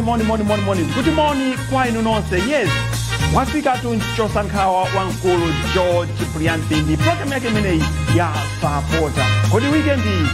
Good morning, kwainu nonse. Yes, wafika tu nchosankawa wankulu George Brianti ndi program yake imeneyi ya Sapota. Kodi weekendi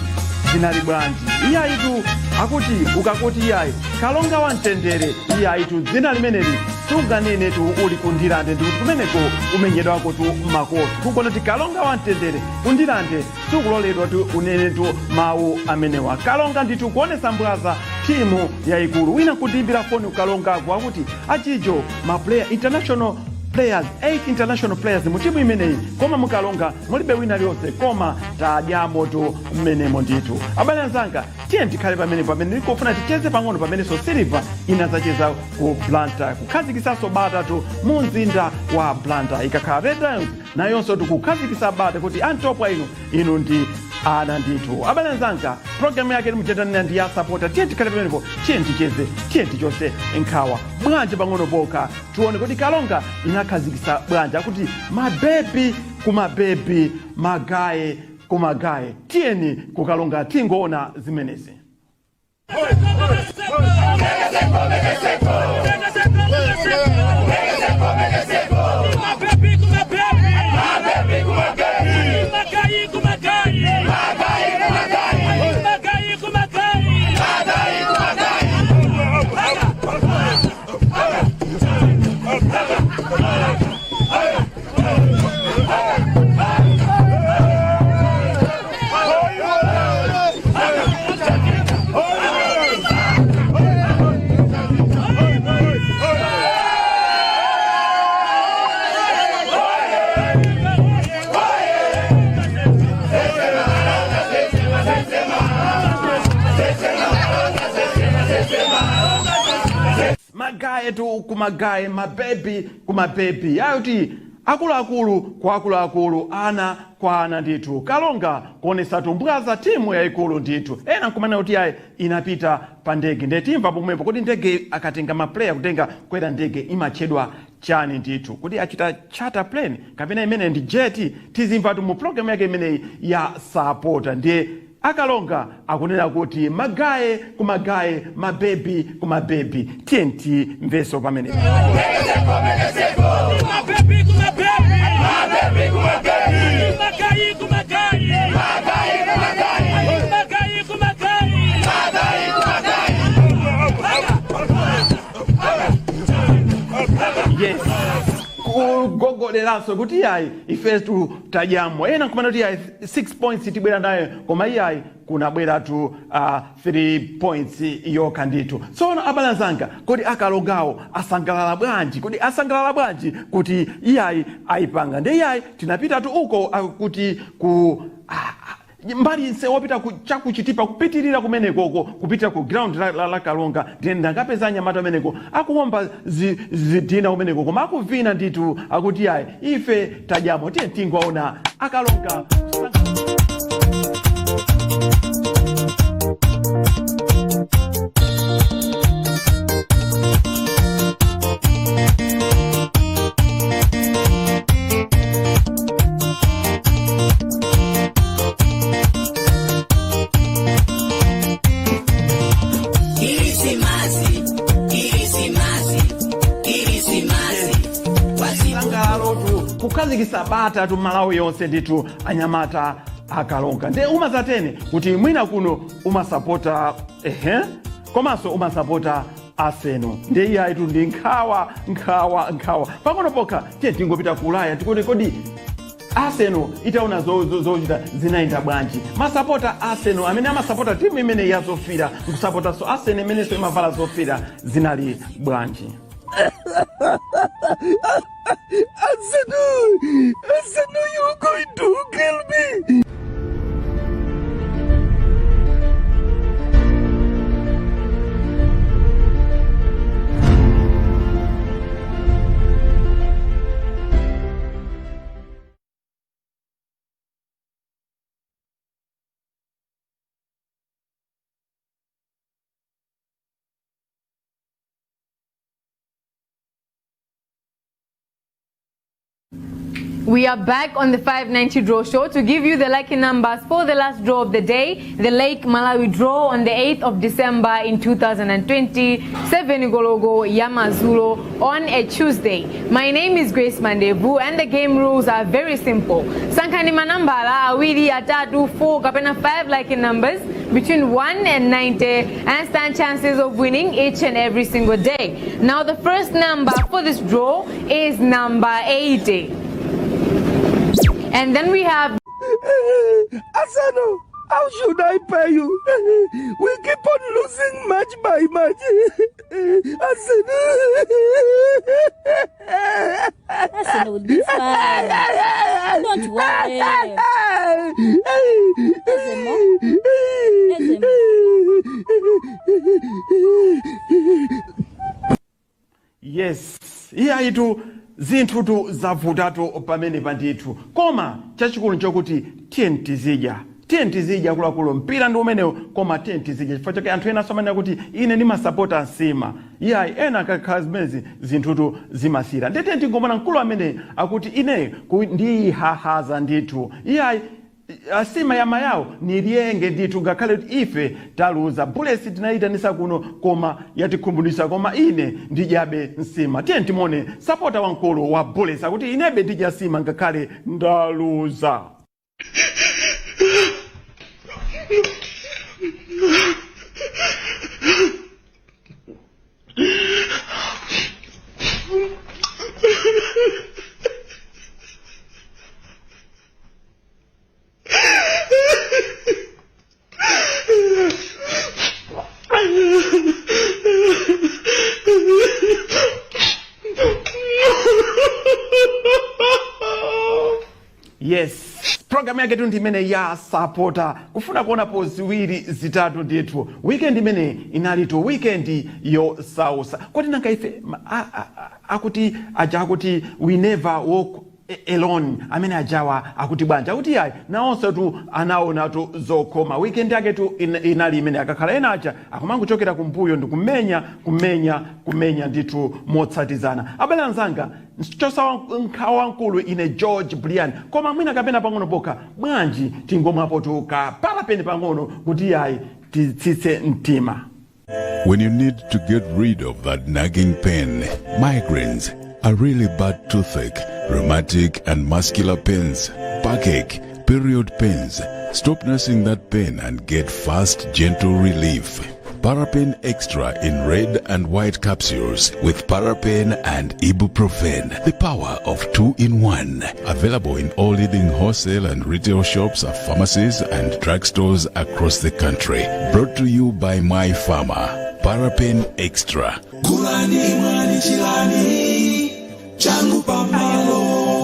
zinali bwanji? Iya itu akuti ukakuti iyayi kalonga wantendere iya itu dzina limeneli suganene tu uli kundirande ndi kumeneko umenyedwa wako tu makosi kukono ti kalonga wantendere kundirande sukuloledwa tu unene tu mawu amenewa kalonga nditu kuonesa mbwaza timu ya ikulu wina kutimbira foni ukalonga akuti achijo ma player international players 8 international players mu timu imeneyi koma mukalonga mulibe wina lyonse koma tadyamo tu mmenemo nditu abale anzanga tiye tikhale pamene likufuna ticheze pang'ono pamene so Silver inazacheza ku Blantyre kukhazikisaso bata tu mu mzinda wa Blantyre ikakhala Red Lions nayonso tikukhazikisa bata kuti antopwa inu ndi ana nditu abale anzanga program yake muchetanira ndi ya Sapota tiye tikhale pamenepo tiye ticheze tiye tichose nkhawa bwanji pang'ono poka tuone kuti kalonga inakhazikisa bwanji akuti mabebi kumabebi magaye kumagaye tiyeni kukalonga tingoona zimenezi. Magaye tu kumagaye mabebi kumabebi ayoti akulu kwa akulu ana kwa ana nditu kalonga kuonesa tumbwaza timu ya ikulu nditu ena nkumana kuti yaye inapita pa ndege ndetimva pomwepo kuti ndege akatenga maplayer kutenga kwera ndege imachedwa chani nditu kuti achita charter plane kapena imene ndi jet tizimva tu mu program yake imene ya Sapota ndiye akalonga akunena kuti magaye kumagaye mabebi kumabebi tienti mveso pamene yes kugogoleranso kuti yayi ife tu tajamo ena nkumana kuti yayi 6 points tibwera nayo koma iyayi kunabwera tu 3 points yoka nditu tsono abale anzanga kuti akalongawo asangalala bwanji kuti iyayi ayipanga ndi iyayi tinapita tu uko kuti ku mbali nse wapita chakuchitipa kupitirira kumeneko kupita ku ground la kalonga ndenda ngapeza nyamata ameneko akuomba zidina kumeneko koma akuvina nditu akuti yayi ife tajamo tiye tingwaona akalonga kukazikisa bata tu Malawi yonse nditu anyamata akalonga nde umazatene kuti mwina kuno umasapota komanso umasapota Arsenal nde iya itu ndi nkhawa pang'ono poka tiye tingopita ku Ulaya tikuti kodi Arsenal itaona zochita zinaenda bwanji masapota Arsenal amene amasapota timu imene yazofira nkusapota so Arsenal imene so imavala zofira zinali bwanji. Arsenal, you're going to kill me. We are back on the 590 draw show to give you the lucky numbers for the last draw of the day, the Lake Malawi draw on the 8th of December in 2020, 7 Igologo Yamazulo on a Tuesday. My name is Grace Mandevu and the game rules are very simple. Sankani manambala awili atatu 4 kapena 5 lucky numbers between 1 and 90 and stand chances of winning each and every single day. Now the first number for this draw is number 80. And then we have Asano, how should I pay you? We keep on losing match by match. Asano. Asano will be fine. Don't worry. Yes, iya itu zinthutu zavutatu pamene pandithu koma chachikulu nchokuti tiyentizija kulakulu mpira ndi umenewo koma tiyentizija chifukwa chake anthu ena asomanira kuti ine ndimasapota nsima iyayi ena akakhala zimezi zinthutu zimasira ndete ntingomona mkulu amene akuti ine ndiyihahaza ndithu iyayi asima yama yawo niliyenge ndithu ngakhale kuti ife taluza bulesi tinayitanisa kuno koma yatikhumbudwisa koma ine ndijabe nsima tiye timone sapota wankulu wa bulesi akuti inebe ndija sima ngakhale ndaluza. Yes, program yake tu ndimene ya Sapota kufuna kuona po ziwiri zitatu ndithu weekend imene inalitu weekend yo sausa kodi nanga ife akuti aja akuti we never walk alone amene ajawa akuti bwanja akuti yayi naonse tu anaona tu zokoma weekend yake tu inali imene akakhala ena aja akumangochokera kumbuyo ndi kumenya ndithu motsatizana abale anzanga chosa nkhawa nkulu ine George Brian koma mwina kapena pang'ono pokha bwanji tingomwapo tuka parapeni pang'ono kuti yayi titsitse mtima. When you need to get rid of that nagging pain, migraines, a really bad toothache, rheumatic and muscular pains, backache, period pains, stop nursing that pain and get fast, gentle relief. Parapain Extra in red and white capsules with parapain and ibuprofen. The power of 2-in-1. Available in all leading wholesale and retail shops, pharmacies and drugstores across the country. Brought to you by My Pharma. Parapain Extra.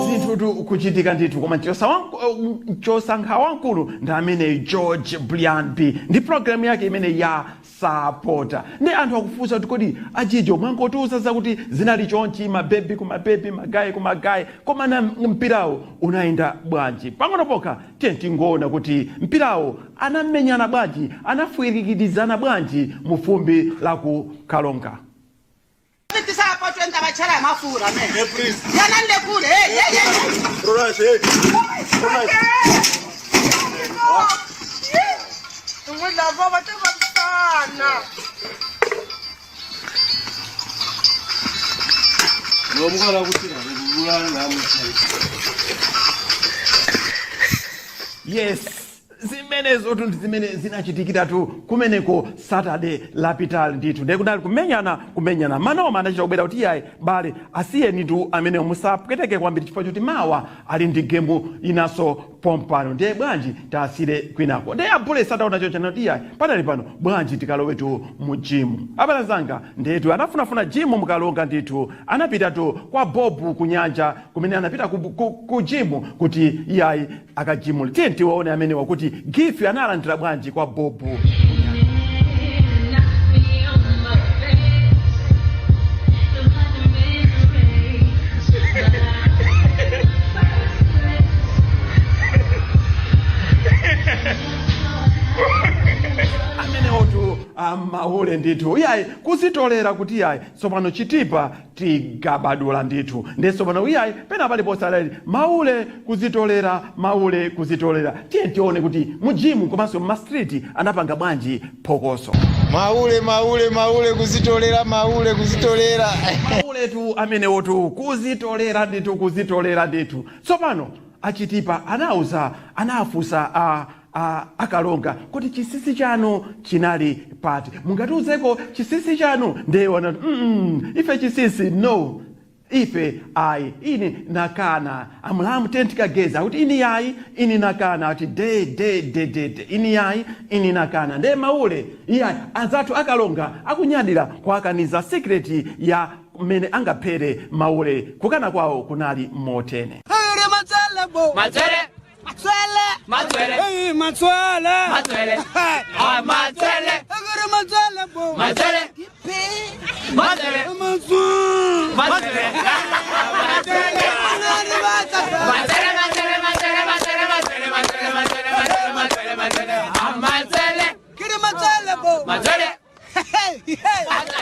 Zinthutu kuchitika ndithu koma chosa nkhawa wankulu ndi amene George Brian B ndi program yake imene ya Sapota ndi anthu akufunsa kuti kodi ajijo mwangotiuza zakuti zinali chonchi mabebi kumabebi magayi kumagayi koma na mpirawo unayenda bwanji pang'ono pokha tiye tingoona kuti mpirawo anamenyana bwanji anafwirikitizana bwanji mu fumbi la ku Kalonga. Yes, zimenezo tu zimene zinachitikira tu kumeneko Saturday lapitali ndithu ndikunali kumenyana manoma anachita kubwera kuti yayi bale asiyeni tu amene musapweteke kwambiri chifukwa choti mawa ali ndi gemu inaso pompano ndiye bwanji tasire kwinako ndiye abule sataona chochana kuti yayi panali pano bwanji tikalowe tu mu jimu abale zanga ndetu anafunafuna jimu mukalonga ndithu anapita tu kwa Bobu kunyanja kumene anapita ku jimu kuti yayi akajimule tiye tiwaone amene wakuti gifi analandira bwanji kwa Bobu kunyanja. maule ndithu iyayi kuzitolera kuti iyayi tsopano chitipa tigabadula ndithu ndi tsopano iyayi pena pali posalali maule kuzitolera tiye tione kuti mujimu komanso mmastriti anapanga bwanji phokoso maule kuzitolera maule tu amenewotu kuzitolera ndithu tsopano achitipa anafusa akalonga kuti chisisi chanu chinali pati mungatiuzeko chisisi chanu ndeyona ife chisisi no ife ayi ini nakana amulamu tentikageza kuti ini yayi ini nakana kuti de ini yayi ini nakana nde maule iyayi anzathu akalonga akunyadira kwakaniza secret ya mmene angaphere maule kukana kwawo kunali motene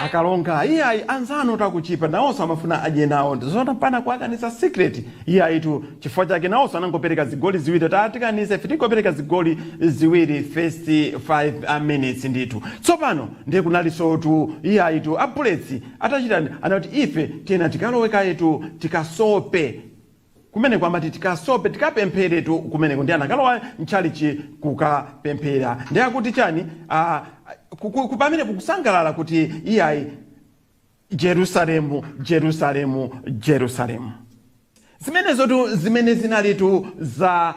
akalonga iyayi anzano takuchipa nawonso amafuna adye nawo ndizona pana kuakanisa secret iyayi tu chifukwa chake nawonso anangopereka zigoli ziwiri tatikanise ife tingopereka zigoli ziwiri first 5 minutes ndithu tsopano ndiye kunalinso tu iyayi tu abuletsi atachitani anati ife tiyena tikaloweka yetu tikasope kumene kwamati tikasope tikapemphere tu kumeneko ndi anakalowa mchalichi kukapemphera ndi akuti chani kupamene kukusangalala kuti iyayi Jerusalemu zimenezo zimene zinalitu za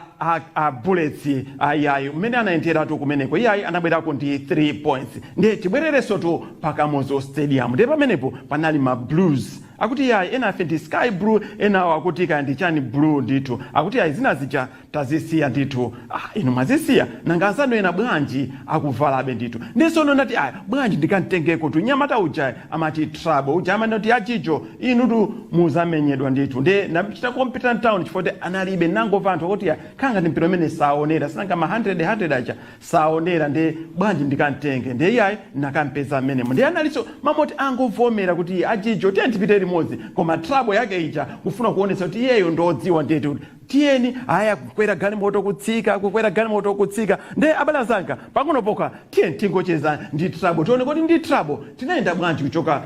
buletsi iyayi umene anayenderatu kumeneko iyayi anabwerako ndi 3 points ndiye tibwerereso tu pakamuzo stadium ndiye pamenepo panali ma blues akuti iyayi ena afe ndi sky blue ena akuti kaya ndi chani blue ndithu akuti iyayi zina zija tazisiya ndithu inu mwazisiya nanga anzanu ena bwanji akuvalabe ndithu ndisono ndati bwanji ndikantengeko tu nyamata uja amati trouble uja amanoti achicho inutu muzamenyedwa ndithu ndiye nachita competition town chifukwa analibe nangova anthu akuti khanga ndi mpira umene saonera sinanga ma 100 aja saonera ndiye bwanji ndikantenge ndiye iyayi nakampeza amenemo ndiye analiso mamoti angovomera kuti achicho tiye tipite limodzi koma trouble yake ija kufuna kuonesa kuti iyeyo ndodziwa ndithu tiyeni aya kukwera galimoto kutsika ndiye abale zanga pang'ono tiye tingocheza ndi trouble tione kuti ndi trouble tinayenda bwanji kuchoka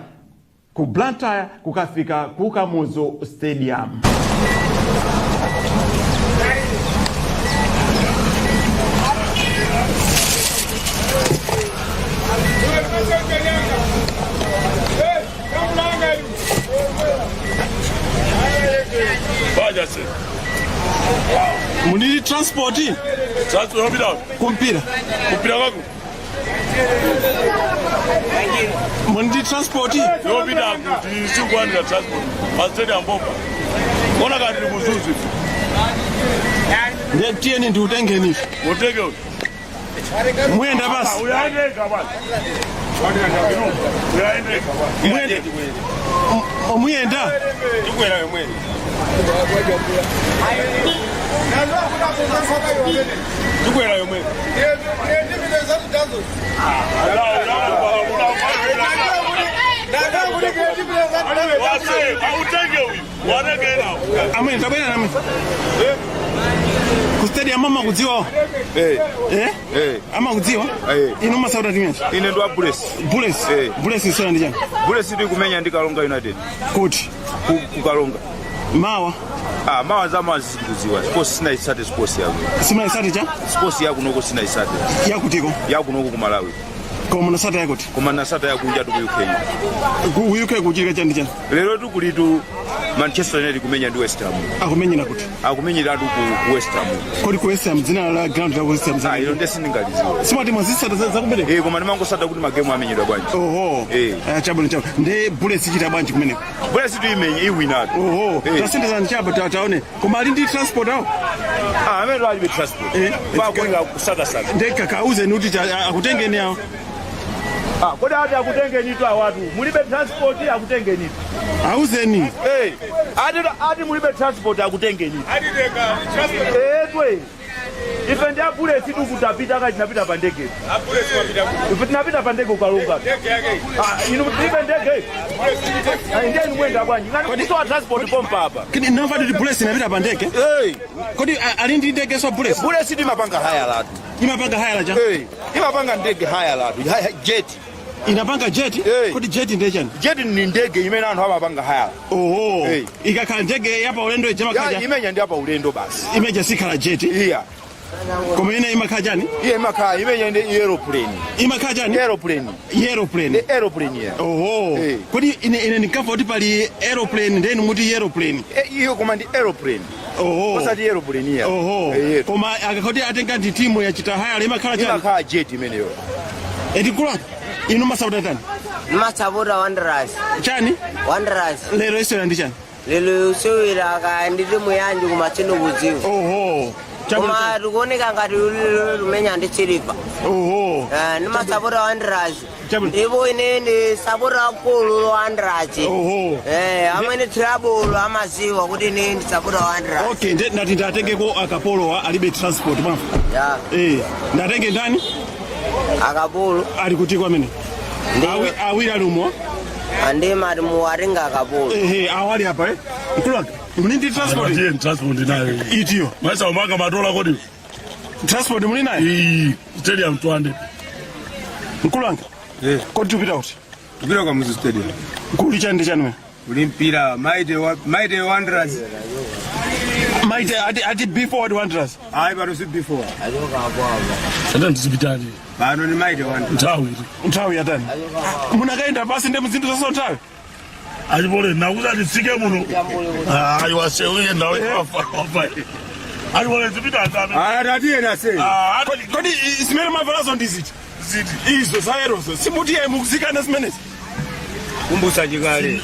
ku Blantyre kukafika ku Kamuzu Stadium. Munidi transport kumpira kako Mundi transport yo bida kuti chingwanda transport mastedi ambomba ona kandi muzuzu ndiye tiyeni ndi utengeni utenge muenda basi uyaendeka basi uyaendeka basi muenda tukwera yomwe tukwera yomwe kustadi mama kudziwa ama kudziwa ino masauta timenti ine ndo bulesi sona ndi chani bulesi ndi kumenya ndi Kalonga United kuti kukalonga mawa mawa zama zikuziwa sports sina isate sports yako sima isate cha sports yako noko sina isate yakutiko yakunoko ku Malawi koma nasata yakuti koma nasata yakunja tu ku Kenya ku UK kuchika chani chani lero tu kulitu Manchester United kumenya ndi West Ham akumenyera kuti akumenyera tu ku West Ham kodi ku West Ham dzina la ground la West Ham ilo ndesindingaliziwa simati mwazisata za kumbele koma ndimangosata kuti magemu amenyedwa bwanji chabona ndi bulesi chita bwanji kumeneko bulesi tu imenye iwina tasindeza nchaba taone koma ali ndi transport awo amene ali transport kwakwenga kusaka ndeka kauze nuti akutengeni awo kodi ati akutengeni tu awatu mulibe transport akutengeni tu auzeni ati mulibe transport akutengeni ati deka transport ife ndi abulesi tikutapita kati tinapita pa ndege. Ife tinapita pa ndege ukalunga. Inu ife ndege. Ndeni mwenda bwanji. Ngani kusowa transport pompa hapa. Kini namba ndi bulesi inapita pa ndege? Kodi ali ndi ndege so bulesi? Bulesi timapanga haya latu. Imapanga haya laja? Imapanga ndege haya latu. Jet. Inapanga jet? Kodi jet ndi chani? Jet ni ndege imene anthu amapanga haya. Oho. Ikakhala ndege yapa ulendo ijama kaja? Imenya ndi apa ulendo basi. Imeja sikhala jet? Iya. Koma ine imakhala chani? Iye imakhala imenya ndi aeroplane. Imakhala chani? Aeroplane. Aeroplane. Aeroplane ya. Oho. Kodi ine ndikafa kuti pali aeroplane ndeni muti aeroplane. Iyo koma ndi aeroplane. Oho. Osati aeroplane ya. Oho. Koma akakoti atenga ndi timu ya chitahaya imakhala chani? Imakhala jet imeneyo. Edikula. Inu Sapota tani? Sapota Wanderers. Chani? Wanderers. Lero isewera ndi chani? Lero isewera ka ndi timu yanji kumachino kudziwa. Oho. Koma tikuoneka ngati lumenya ndi chilipa. Oho. Sapota Wanderers. Ndipo ine ndi Sapota Mkulu Wanderers. Oho. Amene trouble amaziwa kuti ine ndi Sapota Wanderers. Okay, ndati ndatengeko akapolo alibe transport mwa. Yeah. Ndatenge ndani? Akapolo. Ali kuti kwa mene? Awiri alumwa? Ande mari muwaringa akapolo. Awali hapa Mkulanga, mlindi transport? Ndiye transport nayo. Itiyo. Maisa umanga matola kodi. Transport muli nayo? Stadium 200. Mkulanga? Kodi tupita uti? Tupita kwa Muzi Stadium. Kuli chani chani we? Kuli mpira Mighty Wanderers. Mighty ati before the Wanderers? Ayi bado si before. Sasa ndisipitani. Bado ni Mighty Wanderers. Nthawi yatani. Munakaenda pasi ndi mzindu sasa Nthawi? Ajibole nakuza ndisike muno. Ayi wasewuye ndawe wafa. Ajibole zipita sana. Tatiye nase. Kodi isimene mavalazo ndiziti? Ziti. Izo zaerozo. Simutiye mukuzikana simenezi. Kumbusa jikale.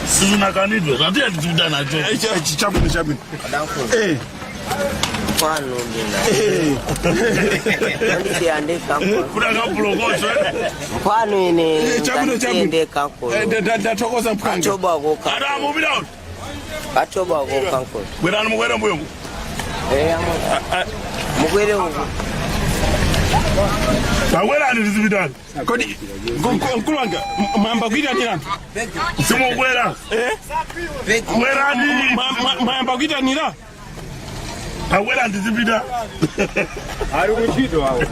Sizinakanidwe. Tatiye ndizipita nacho. Chabwino. Kwanu ndina. Kuna kabulokoso. Kwanu ine. Chabwino. Ndathokoza mphanga. Atoba ko kanko. Adamu bila. Atoba ko kanko. Bwerani mukwera mbuyo. Mukwere uko. Bawera ndizipitani. Kodi Mkulanga mwamba kuita ni nani? Simu kwera. Bwerani mwamba kuita ni nani? Bawera ndizipita. Ari kuchito hawo.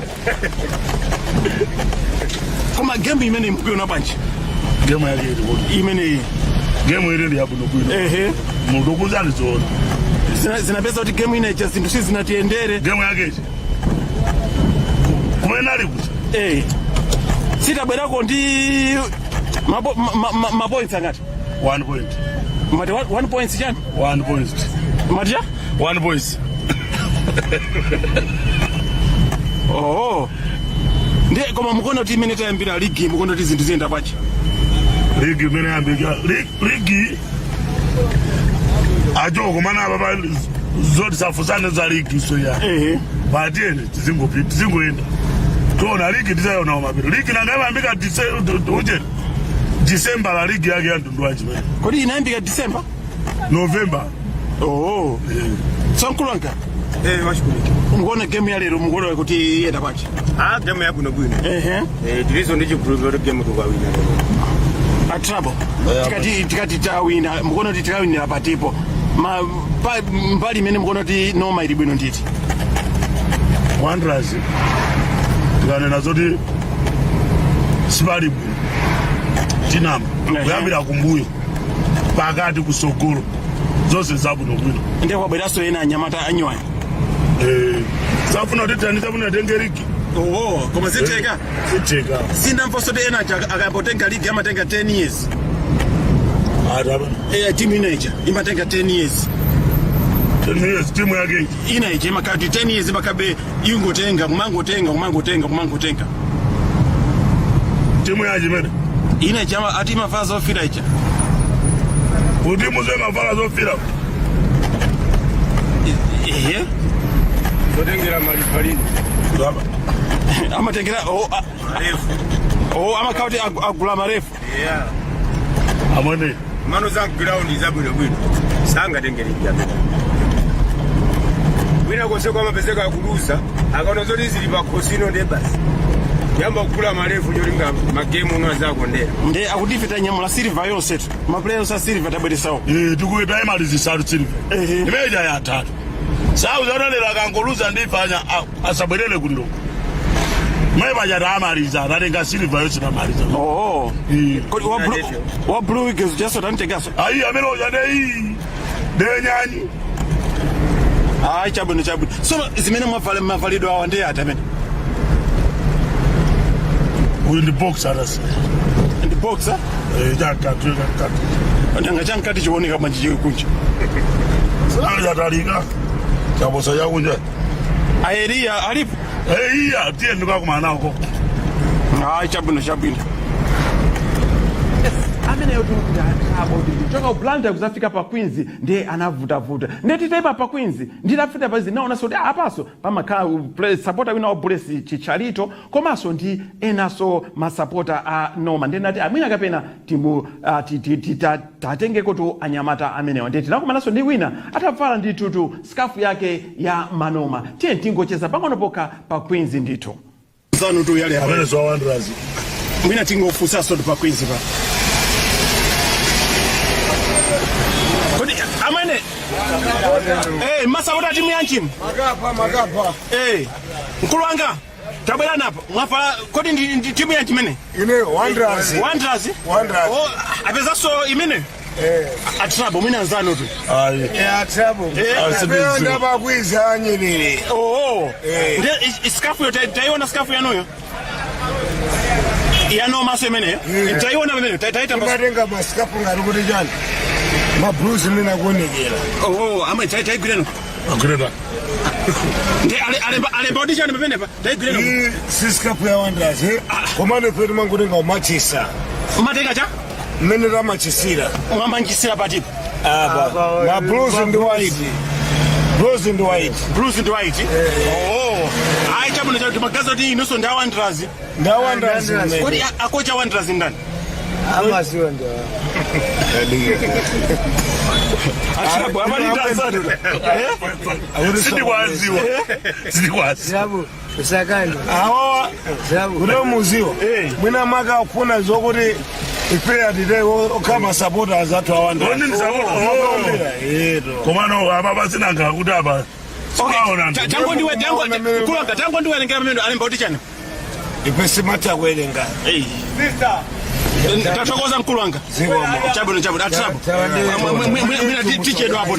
Koma game imene mkuona banje. Game yake imene game ile ya buno buno. Mudokuzani zona. Zinapesa kuti game ine just zindu zinatiendere. Game yake kumena likuti. Sitabwerako ndi mapoints angati? 1 point. Mati 1 points chani? 1 point. Mati ya? 1 points. Oh. Ndiye koma mukono kuti imene tayambira ligi mukono kuti zinthu ziyenda pachi. Ligi imene yambika ligi ajoko mana baba zoti safuzane za ligi so ya. Badene tizingoenda. Tona ligi ndizayona umabiro. Ligi nangayambika December la ligi yake yandundwa chimene. Kodi inayambika December? November. Oh. Sankulanga. Washukuru. Mukuona game ya lero mukuona kuti yenda pachi. Game ya buno bwino. Tilizo ndicho prove game tukawina. A trouble. Tikati tawina mukuona kuti tikawina patipo. Mbali imene mukuona kuti noma ili bwino nditi. Wanderers. Tikanena zoti sibali bwino. Tinama. Kuyambira kumbuyo. Pakati kusogolo. Zose zabuno bwino. Ndiye kwabweraso ena anyamata anyoya. Safuna nditani sabuna tengeriki. Koma ziteka. Sinda mfoso de ena akapotenga ligi amatenga 10 years. Adaba. Team manager imatenga 10 years. 10 years timu yake. Inaije makati 10 years makabe ingotenga kumangotenga. Timu yaje mene. Inaije ati mafazo ofira icha. Udimu zema fazo ofira. Totengera malifalini. Baba. Amatengera marefu. Amakauti agula marefu. Amone. Mano za ground za bwino. Sanga tengera ijja. kwina kose kwa mapezeka kuluza akaona zoti zili pa kosino ndi basi yamba kukula marefu yolinga magemu unazakondera nde akudifita nyamula silver yonse maplayer sa silver tabweresawo tikuita imali zisatu silver imeja ya tatu sawa zonalera kangoluza ndifanya asabwerele kuliro maimaja tamaliza atatenga silver yonse tamaliza wa blue wigers jaso tanitegaso ayi ameloja nei denyanyi ayi chabwino so zimene mavalido awa ndi ati amene uyu ndi boxer atasi ndi boxer chakatu ndanga chankati chioneka bwanji chikunja chatalika chaposa chakunja aeriya alipo iya tiye ndikakumanako ayi chabwino amene choka ublanda kuzafika pa Queens ndiye anavutavuta ndetitaipa pa Queens nditafika pazi naona so apaso pamakhala supporter wina wa Bulesi Chicharito komanso ndi enaso masupporter a Noma ndinati amwina kapena timu tatengeko to anyamata amenewa ndeti nakomananso ndi wina atavala ndi tutu skafu yake ya Manoma tiye tingocheza pang'ono pokha pa Queens ndithu zanu tu yale amene so wandrazi mwina tingofusa so pa Queens pa amene masapota timu yanchimu magapa mkulu wanga tabwera napo mwafala kodi ndi timu yanchimene ine Wanderers apezaso imene atrabo mwina nzano tu atrabo ndaba kwiza nyiriri ndi skafu yo taiona skafu yanuyo yanoma semene taiona pamene taita madenga maskafu ngari kuti jani mabruzi mina kuonekera amwe taigwireno agwirena ndi alemba audition pamene pa taigwireno siskafu ya Wanderers komane petu mangutenga umachisa umatenga cha mmene ramachisira mwamanjisira patipo ma blues and white ayi chabwino chakuti magazi oti inonso ndi Wanderers kodi akocha Wanderers ndani amasiwa ndo achabu sindikwaziwa usakandi awa kuno muziwa mwina maka kufuna zokuti ipeya today okama supporters athu awanda komano apa pasinanga kuti apa tango ndiwerengera pamene alemba kuti chani ipesi mata kuwerenga tathokoza mkulu wanga chabwino atrapo mwina tichedwa apo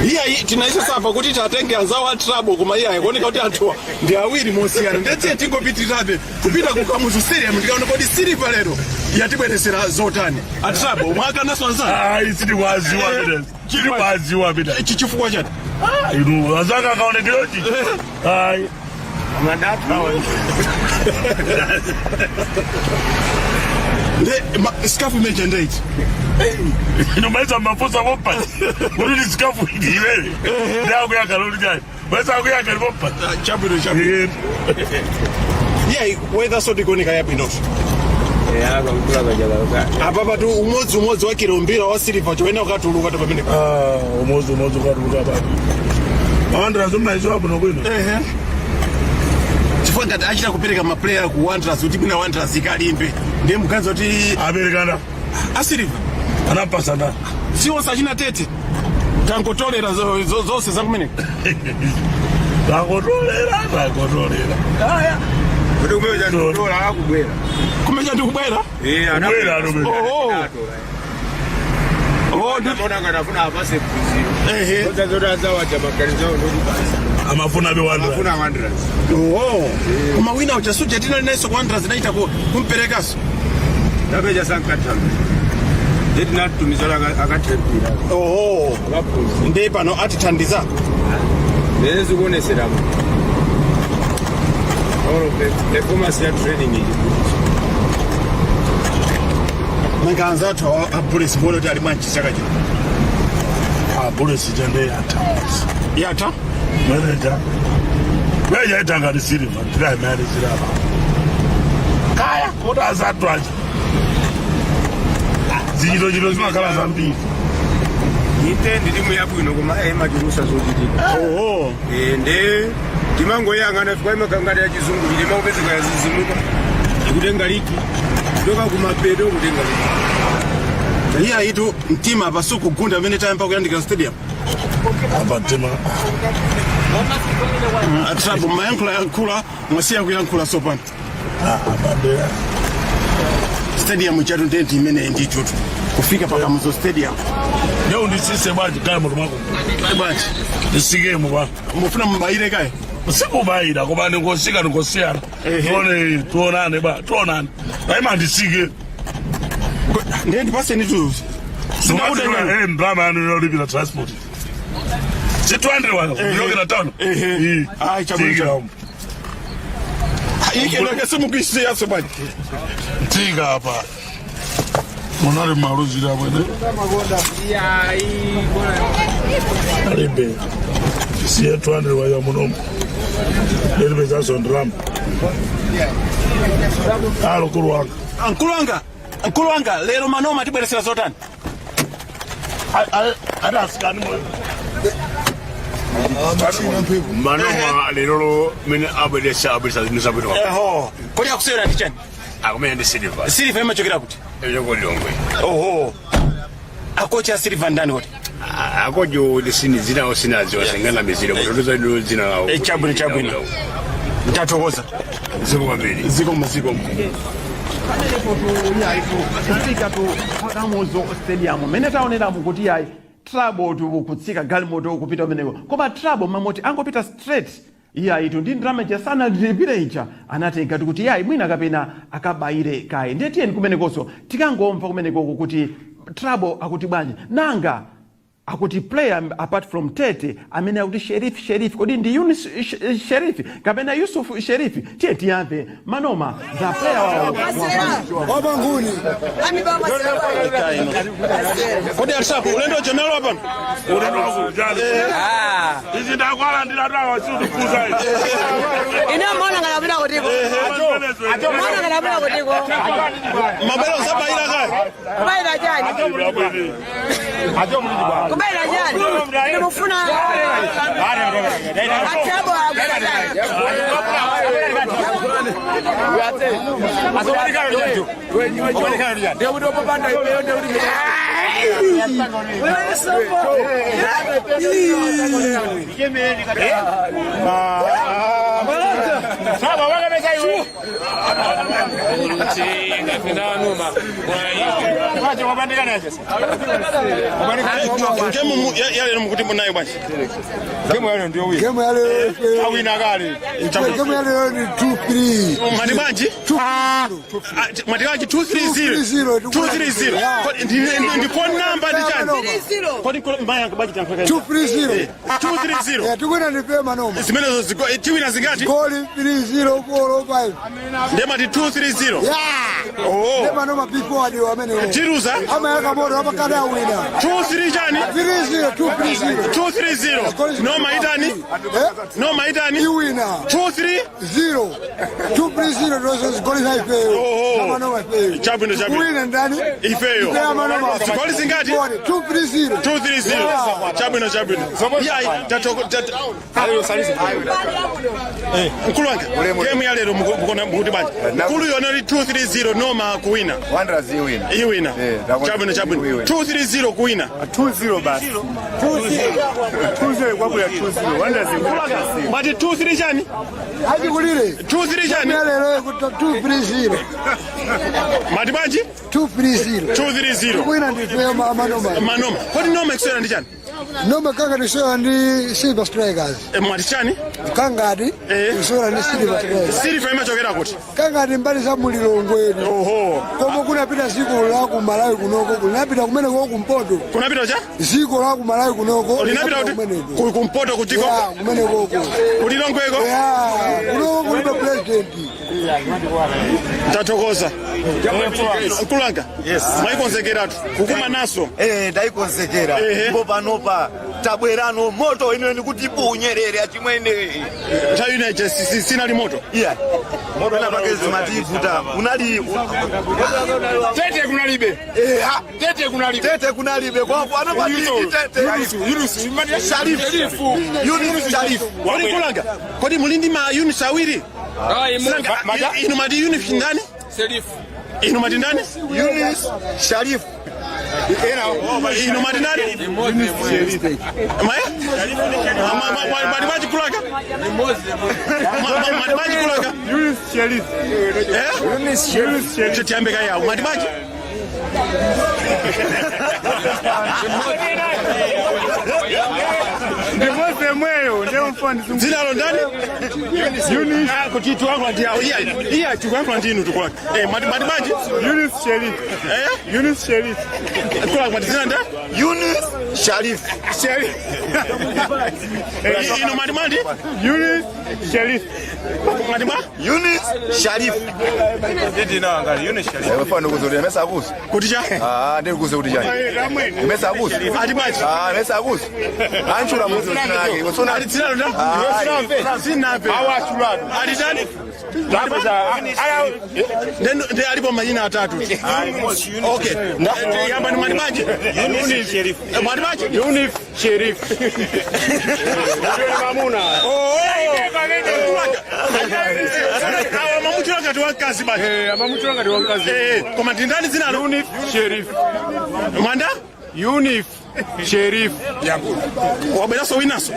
iya tinaisa sapa kuti tatenge anzawo atrabo koma iya ikuoneka kuti anthu ndi awiri mosiyana ndetiye tingopitirabe kupita kukamuzu stadium ndikaona kodi siliva lero yatibweresera zotani atrabo mwakanaso anzana ayi sindikwaziwa pita chifukwa chati inu azanga kaonekerochi ayi skafu imeja ndeichi inomaisa mafusa mopati kuti ndi skafu idiwele ndakuyaka loli jani maisa akuyaka limopati chabwino iya weather so tikuoneka yapinoso apa patu umodzi wa kilombira wa silver choenda ukatuluka pamene umodzi ukatuluka pati Wanderers mnaizo hapo nokwino chifukwa ngati achita kupereka maplayer ku Wanderers kuti mwina Wanderers ikalimbe ndiye mukanza kuti aperekana asiliva anapasana siwonse achina tete tangotolera zonse zakumeneka takotolera aya kuti kumeja ndikutola akubwera kumeja ndikubwera ndibona ngatafuna apase buziro ozazotazawaja maganizawo ndokupasa amafuna be Wanderers koma wina uchasuja tinali naiso ku Wanderers naita kumperekaso ndapeja sankatanga ndeti natumizola akatempira ndiye pano atithandiza nenzi kuoneseramo performance ya training iyi manganza athu a Bulesi bona kuti ali mwanji chaka chino Bulesi chande yatha manager weja itanga di silver try manager apa kaya kuti azatwaje Ziro zimakhala zambiri. Ite ndiri muyabwino koma majurusa zochitika. Oho. Nde timangoyang'ana kwa makangati ya chizungu chilima kupezeka yazizimuka. Kutenga liki. Kutoka kumapedo kutenga liki. Iya itu mtima pasuku gunda mene time pa kuyandika stadium. Abatima. Atrabu mayankula mwasiya kuyankula sopana. Ababe. Stadium chatu ndenti imene ndicho tu. Kufika paka muzo stadium. Leo ndisise bwaji kaya mutu mwako. Bwaji. Ndisige mwa. Mufuna mbaire kaya. Sikubaira kuba ndingosika ndingosiyana. Tuonane ba, tuonane. Daima ndisige. Ndendi pase nitu. Sinaude ngene mbrama yanolipira transport. Si 200 wako. Yogera tano. Ai chabu. Ike ndo kesimu kishise yaso bwaji. Tiga hapa. Monare maruzi da bwana. Alibe. Si 200 wa ya munomo. Lebe zaso ndram. Alo kulwanga. Kulwanga, lero manoma tibweresera zotani. Ada asikani mo. Manoma lero mene abelesa nisabiro. Eho. Kodi akusera ndichani? Akumende silver. Silver imachokera kuti? Yoko longwe. Oho. Akocha silver ndani kuti? Akojo lisini zina osinazo singana mizira mutoza ndo zina. Chabwino. Ntathokoza. Ziko maziko. Kufika tu pakamuzo stadium mene taonera mukuti yayi trouble tu kutsika galimoto kupita meneko koma trouble mamoti angopita straight yayi tu ndi ndramage sana ndipire icha anatenga kuti yayi mwina kapena akabaire kai ndetiyeni kumenekoso tikangomva kumeneko kuti trouble akuti bwanji nanga akuti player apart from Tete amene akuti Sheriff kodi ndi Yunus Sheriff kapena Yusuf Sheriff tiye tiyamve manoma za player wa Banguni Mibawa kodi alisapo ulendo general hapa ulendo kujali hizi ndakwala ndinadawa sio kuza ina mwana ngalabira kotiko mwana ngalabira kotiko mabelo saba ila kai baira jani kubaira jani nimufuna atabo Kemu yale mkuti munayo basi. Kemu yale ndio huyo. Kemu yale awina gari. Kemu yale ni 2-3. Madibanji? Madibanji 230. 230. Ndi phone number ndi chani? 230. Kodi mbaya kubaji tankaka. 230. 230. Tukwenda nipe manoma. Zimenezo ziko tiwina zingati? Call 30405. Ndema di 230. Oh. Ndema noma people wadi wamene. Tiruza? Ama yaka moto hapa kada wina. 230 chani? 230. 230. No maitani? No maitani? Wina. 230. 230 roses goli haifeo. Kama noma ifeo. Chabwino. Wina ndani? Ifeo. Kama noma. Goli zingati? 230. 230. Chabwino. Yai tatoko. Ayo salisi. Nkulwanga. Game ya lero mukona mukuti banje. Nkulu yona li 230 noma kuwina. Wanderers iwina. Iwina. Chabwino. 230 kuwina. 2-0 basi. 2-0 kwa 2-0. Wanderers iwina. Mati 2-3 chani? Haji kulire. 2-3 chani? Lero kuta 2-3-0. Mati banji? 2-3-0. 2-3-0. Kuwina ndifeo manoma. Kodi noma eksera ndi chani? Noma kanga nishoya ndi Silver Strikers. Mati chani? Kangadi. Nishoya ndi Silver Strikers. Silver imachokera kuti? Kangadi mbali za mulilongweni. Oho. Komo kunapita ziko la ku Malawi kunoko. Kunapita kumene ko kumpoto. Kunapita cha? Ziko la ku Malawi kunoko. Linapita kuti kumpoto kutiko? Ya, kumene koko. Kulilongweko? Ya, kunoko kulibe president. Tathokoza. Nkulanga? Yes. Maikonzekeratu. Kukuma naso? Ndaikonzekera. Ndipo panopa tabwerano moto ino ndikuti bunyerere achimwene Nthawi sina li moto iya moto na pakezi mativuta unali Tete kunalibe. tete kunalibe kwa anopati tete Yunus Sharif Walikulanga kodi mulindi ma Yunus awiri ino madi Yunus ndani ino madi ndani Yunus Sharif ino madi ndani Yunus Sharif maya madi baji kulanga madi baji kulanga Yunus Sharif. Yunus Sharif chetiambe kaya madi baji Ndivose mweyo ndio mfano zina lo ndani Yunus kuti tuwangu ndia iya tuwangu ndinu tukula madi baji Yunus Sharif. Yunus Sharif. tukula madi zina ndani Yunus Sharif ino madi Yunus Sharif. madi Yunus Sharif Didi na angali Yunus Sharif. mfano kuzolia mesa kusi kutija ndio kuzolia mesa kusi adi baji mesa kusi anchura muzo nake usona adi zina lo ndani zina pe adi ndani Then alipo majina atatu. Okay. Yamba ni Madibaji. Yunus Sharif. Madibaji. Yunus Sharif. Mamuna. Awa mamuchulanga tu wakazi baji. Mamuchulanga tu wakazi. Koma ndani zina lo? Yunus Sharif. Manda? Yunus Sharif. Wabenaso winaso.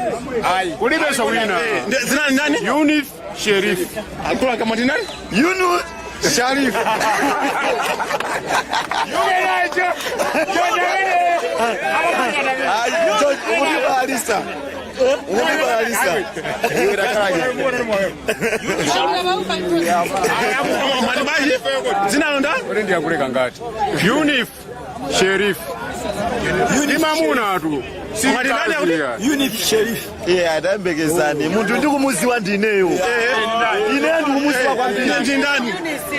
Ulibeso wina. Zina nani? Yunus Sharif. Akula kama ndani? Yunus Sharif. Madibaji zina lo ndani? Ndio kuleka ngati. Yunus Sharif. Mamuna tu. Yunus Sharif. Adambekezani muntu ndikumuziwa ndineyo. Ine ndikumuziwa kwa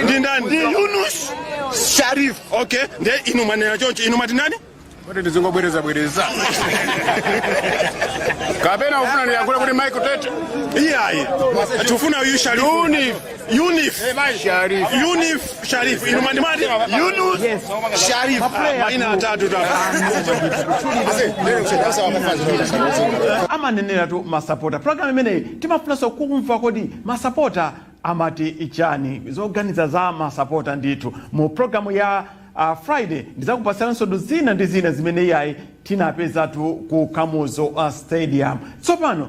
ndindani. Yunus Sharif. Okay. Nde ino manena chocho ino mati nani? Wote ndizingobwereza. Kapena ufuna niyakule kuti Michael Tete. Iyayi. Tufuna uyu Sharif. Yunus Sharif. Ino mati? Yunus Sharif. Maina atatu tu. Amanenera tu masapota. Program imene timafunanso kumva kodi masapota amati ichani. Zoganiza za masapota nditu. Mu programu ya Friday ndizakupasana sodo zina ndi zina zimene yayi tinapeza tu ku Kamuzo Stadium. Tsopano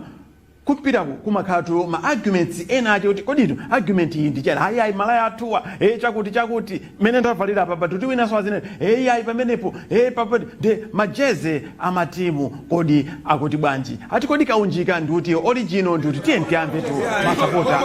kupiraku kumakhatu ma arguments ena ati kuti koditu argument iyi ndichana hayi malaya atuwa chakuti mene ndavalira papa tuti wina swazine ayi pamenepo papa de majeze amatimu kodi akuti bwanji ati kodi kaunjika ndiuti original ndiuti tiambe tu masapota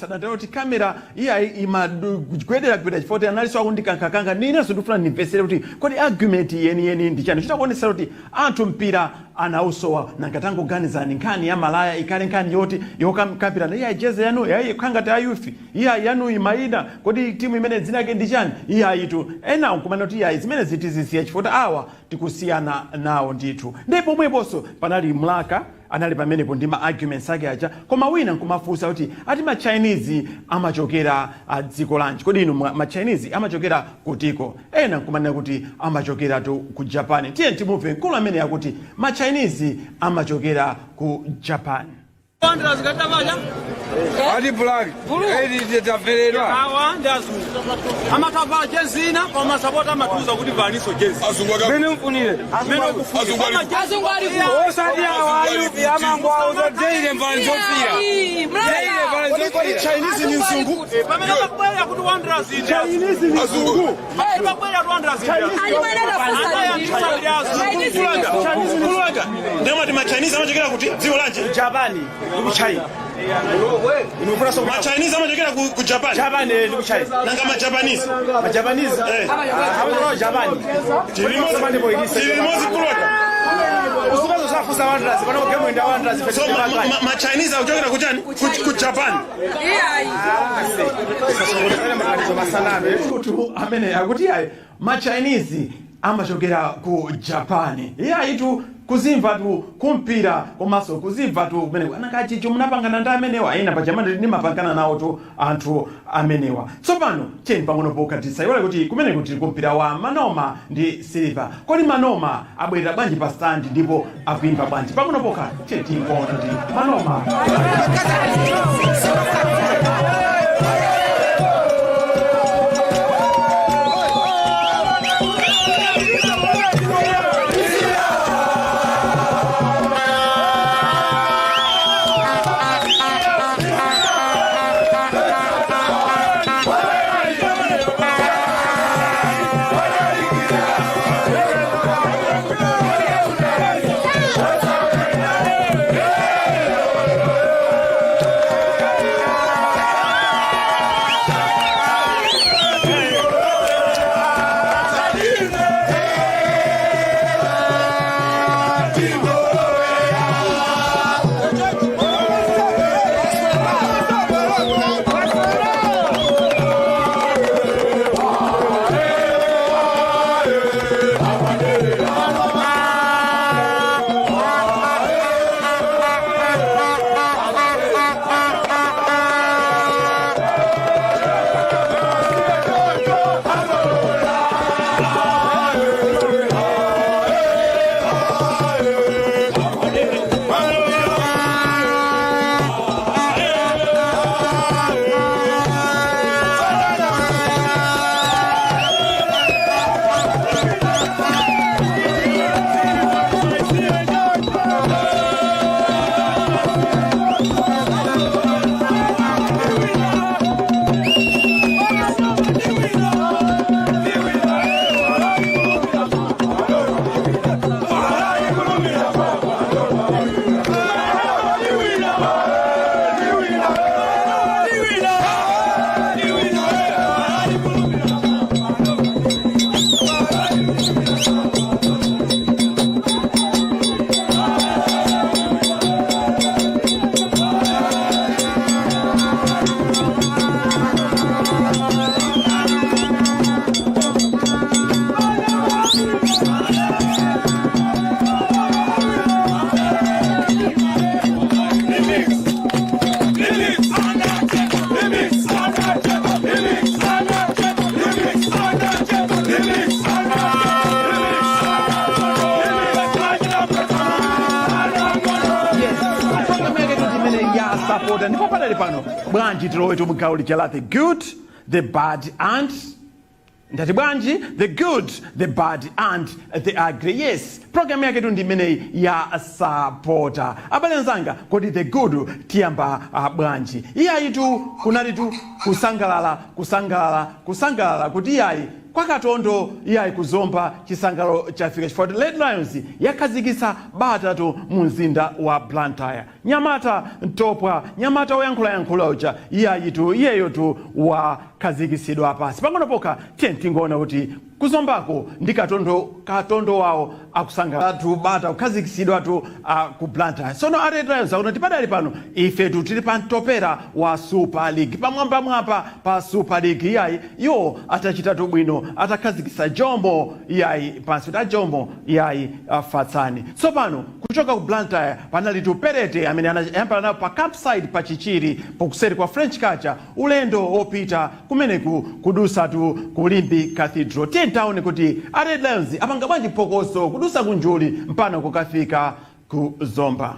Sadatoti kamera iya imagwedera kupita Phwete analiso akundikankakanga nina sindufuna nimvesere kuti kodi argument yeni ndichani chitakuonesa kuti anthu mpira anausowa nangatango ganizani nkhani ya malaya ikale nkhani yoti yokamkapirana iya jeze yanu yayi khanga ta youth iya yanu imaida kodi timu imene dzina yake ndichani iya itu ena kumana kuti iya zimene zitizisiya Phwete awa tikusiyana nawo ndithu ndipo mweponso panali mlaka anali pamenepo ndi ma arguments ake aja koma wina nkumafunsa kuti ati ma Chinese amachokera dziko lanji kodi inu ma Chinese amachokera kutiko ena nkumanena kuti amachokera tu ku Japan tiye timumve mkulu amene yakuti ma Chinese amachokera ku Japan. Adi black. Edi taferedwa. Hawa ndazu. Amakava jezina kwa masapota matuza kuti vaniso jezi. Mene mfunile. Azungu alifu. Osadi awayu yamangwa uzadeile mvanzofia. Deile mvanzofia. Chinese ni nsungu. Pamela bakwela kuti wandrazi. Chinese ni nsungu. Bakwela wandrazi. Ndema tima Chinese amachekera kuti dziko lanje Japani ndi China. Ma Chinese amachekera ku Japan. Japan ndi ku China. Nanga ma Japanese. Ma Japanese. Hawo Japan. Tilimozi kuloka. Usubazo safusa wandrazi bana kugemu nda wandrazi. So ma Chinese amachekera ku Japan. Ku Japan. Kutu amene akuti ayi ma Chinese amachokera ku Japan. Itu kuzimva tu kumpira komaso kuzimva tu kumeneko anakachicho munapangana ndi amenewa ina pachamani ndimapangana nawo tu anthu amenewa. Tsopano cheni pang'ono pokatisa iwale kuti kumeneko tili kumpira wa Manoma ndi Silver. Kodi Manoma abwerera bwanji pa stand ndipo akuimba bwanji pang'ono poka cheni tinkona kuti Manoma Sapota ndipo padali pano bwanji tilowetu mugauli chala the good, the bad and ndati bwanji the good, the bad and the ugly. Yes, program yake tu ndi imene ya Sapota. Abale nzanga kodi the good tiyamba bwanji iyayi tu kunali tu kusangalala kuti iyayi kwa katondo iyayi kuzomba chisangalo chafika chifukwa Red Lions yakhazikitsa bata tu mu mzinda wa Blantyre. Nyamata ntopwa nyamata oyankhula uja iyeyo tu wakhazikitsidwa pasi pang'ono pokha tingoona kuti kuzombako ndi katondo wawo akusangala tu bata kukhazikitsidwa tu ku Blantyre. Sono Red Lions akuti padali pano ife tu tili pa mtopera wa Super League pamwamba pa Super League iyayi yo atachita tu bwino atakhazikitsa jombo iyayi pansi ta jombo iyayi fatsani. Tsopano kuchoka ku Blantyre panali tu Phwete amene anayambana nawo pa campsite pa Chichiri pokuseri kwa French culture ulendo opita kumeneku kudusa tu kulimbi cathedral. Tentaone kuti Red Lions apanga bwanji phokoso kudusa kunjuli mpano kukafika ku Zomba.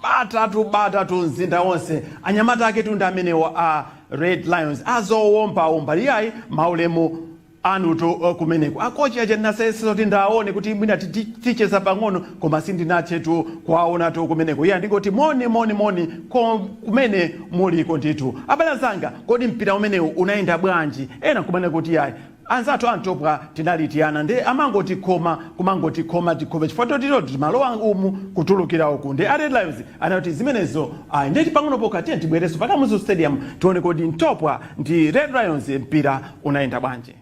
batatu mzinda wonse anyamata ake tunda amenewa a Red Lions azowomba liyayi maulemu anuto kumeneko akochi aje naseso tindaone kuti mwina ticheza pang'ono koma sindinachetu kwaona to kumeneko iya ndingoti moni kumene muliko ndithu abale zanga kodi mpira umenewu unaenda bwanji ena kumene kuti yayi anzathu antopwa tinalitiana ndi amangoti khoma chifukwa toti malowa umu kutulukira uku ndi Red Lions anati zimenezo ndeti pang'ono pokati tibwereso pakamuzu stadium tione kodi ntopwa ndi Red Lions mpira unaenda bwanji.